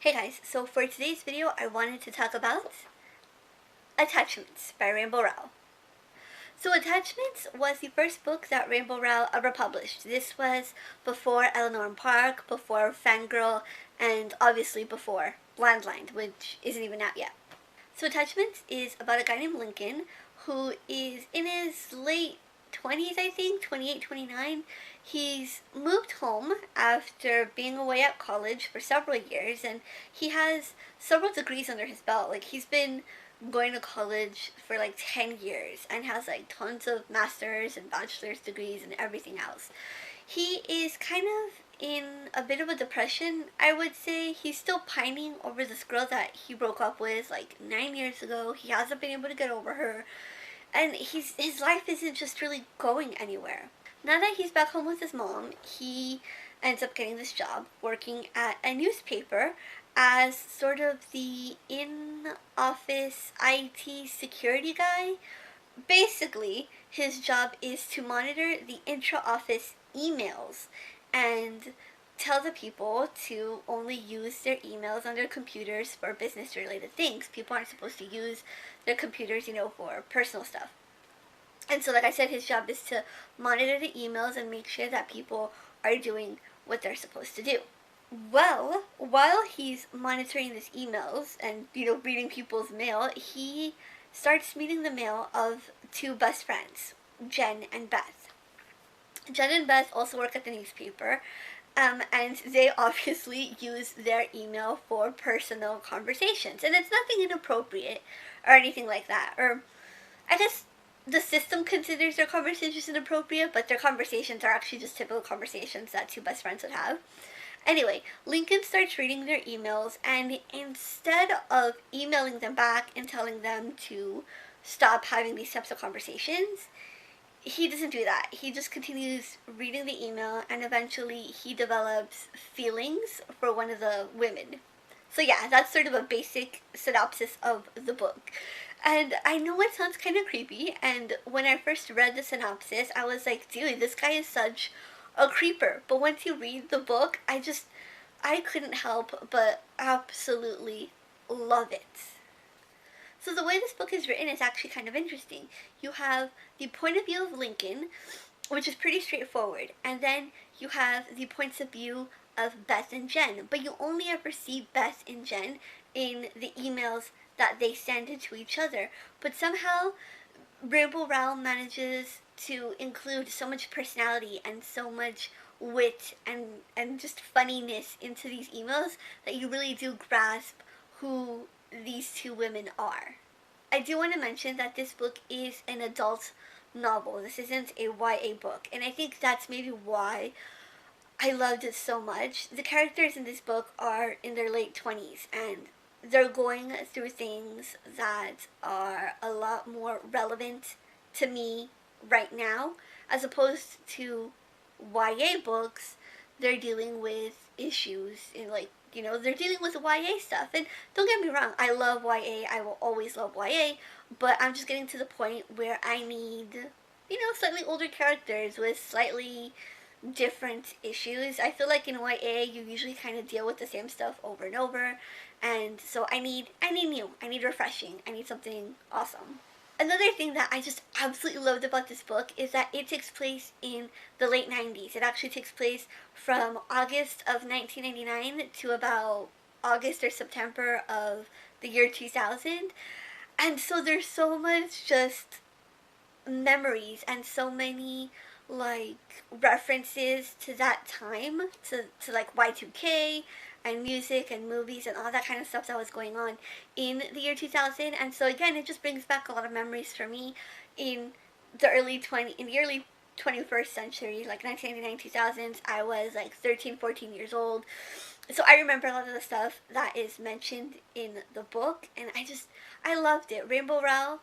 Hey guys, so for today's video I wanted to talk about Attachments by Rainbow Rowell. So Attachments was the first book that Rainbow Rowell ever published. This was before Eleanor and Park, before Fangirl, and obviously before Landline, which isn't even out yet. So Attachments is about a guy named Lincoln who is in his late 20s, I think, 28, 29. He's moved home after being away at college for several years, and he has several degrees under his belt. Like, he's been going to college for like 10 years and has like tons of master's and bachelor's degrees and everything else. He is kind of in a bit of a depression, I would say. He's still pining over this girl that he broke up with like 9 years ago. He hasn't been able to get over her, and his life isn't just really going anywhere. Now that he's back home with his mom, he ends up getting this job working at a newspaper as sort of the in-office IT security guy. Basically, his job is to monitor the intra-office emails and tell the people to only use their emails on their computers for business related things. People aren't supposed to use their computers, for personal stuff. And so, like I said, his job is to monitor the emails and make sure that people are doing what they're supposed to do. Well, while he's monitoring these emails and, reading people's mail, he starts meeting the mail of two best friends, Jen and Beth. Jen and Beth also work at the newspaper, and they obviously use their email for personal conversations. And it's nothing inappropriate or anything like that. Or, I guess the system considers their conversations inappropriate, but their conversations are actually just typical conversations that two best friends would have. Anyway, Lincoln starts reading their emails, and instead of emailing them back and telling them to stop having these types of conversations, he doesn't do that. He just continues reading the email, and eventually he develops feelings for one of the women. So yeah, that's sort of a basic synopsis of the book. And I know it sounds kind of creepy, and when I first read the synopsis, I was like, dude, this guy is such a creeper. But once you read the book, I couldn't help but absolutely love it. So the way this book is written is actually kind of interesting. You have the point of view of Lincoln, which is pretty straightforward, and then you have the points of view of Beth and Jen, but you only ever see Beth and Jen in the emails that they send to each other. But somehow Rainbow Rowell manages to include so much personality and so much wit and just funniness into these emails that you really do grasp who these two women are. I do want to mention that this book is an adult novel. This isn't a YA book, and I think that's maybe why I loved it so much. The characters in this book are in their late 20s, and they're going through things that are a lot more relevant to me right now, as opposed to YA books. They're dealing with issues in, they're dealing with YA stuff. And don't get me wrong, I love YA, I will always love YA, but I'm just getting to the point where I need, slightly older characters with slightly different issues. I feel like in YA you usually kind of deal with the same stuff over and over, and so I need new, I need refreshing, I need something awesome. Another thing that I just absolutely loved about this book is that it takes place in the late 90s. It actually takes place from August of 1999 to about August or September of the year 2000. And so there's so much just memories and so many references to that time, to like Y2K and music and movies and all that kind of stuff that was going on in the year 2000. And so again, it just brings back a lot of memories for me in the early 21st century, like 1999, 2000s. I was like 13, 14 years old. So I remember a lot of the stuff that is mentioned in the book, and I loved it. Rainbow Rowell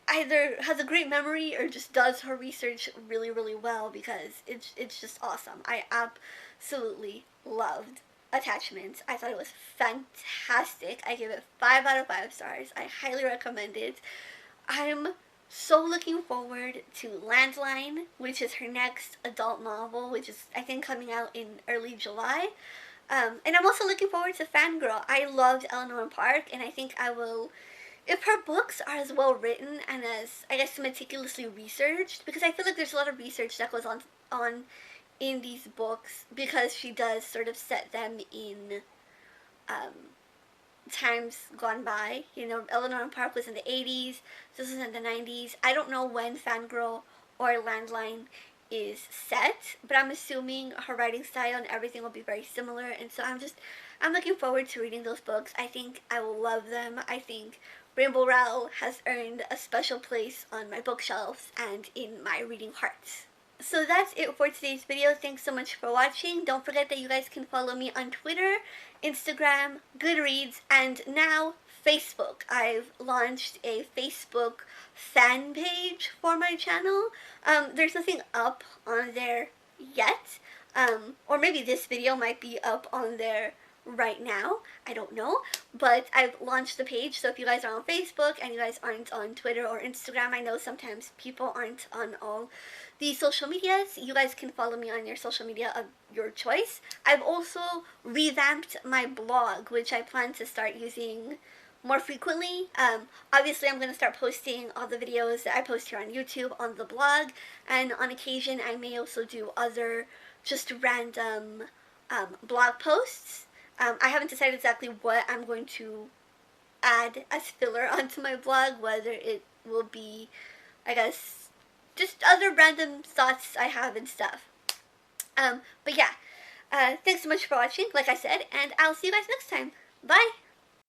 either has a great memory or just does her research really, really well, because it's just awesome. I absolutely loved Attachments. I thought it was fantastic. I give it 5 out of 5 stars. I highly recommend it. I'm so looking forward to Landline, which is her next adult novel, which is, I think, coming out in early July. And I'm also looking forward to Fangirl. I loved Eleanor Park, and I think I will, if her books are as well written and as, I guess, meticulously researched, because I feel like there's a lot of research that goes on in these books, because she does sort of set them in um, times gone by. You know, Eleanor Park was in the 80s, this was in the 90s. I don't know when Fangirl or Landline is set, but I'm assuming her writing style and everything will be very similar, and so I'm looking forward to reading those books. I think I will love them. I think Rainbow Rowell has earned a special place on my bookshelves and in my reading heart. So that's it for today's video. Thanks so much for watching. Don't forget that you guys can follow me on Twitter, Instagram, Goodreads, and now Facebook. I've launched a Facebook fan page for my channel. There's nothing up on there yet. Or maybe this video might be up on there right now. I don't know. But I've launched the page, so if you guys are on Facebook and you guys aren't on Twitter or Instagram, I know sometimes people aren't on all the social medias. You guys can follow me on your social media of your choice. I've also revamped my blog, which I plan to start using more frequently. Obviously, I'm going to start posting all the videos that I post here on YouTube on the blog, and on occasion I may also do other just random blog posts. I haven't decided exactly what I'm going to add as filler onto my blog, whether it will be, I guess, just other random thoughts I have and stuff. But yeah, thanks so much for watching, like I said, and I'll see you guys next time. Bye!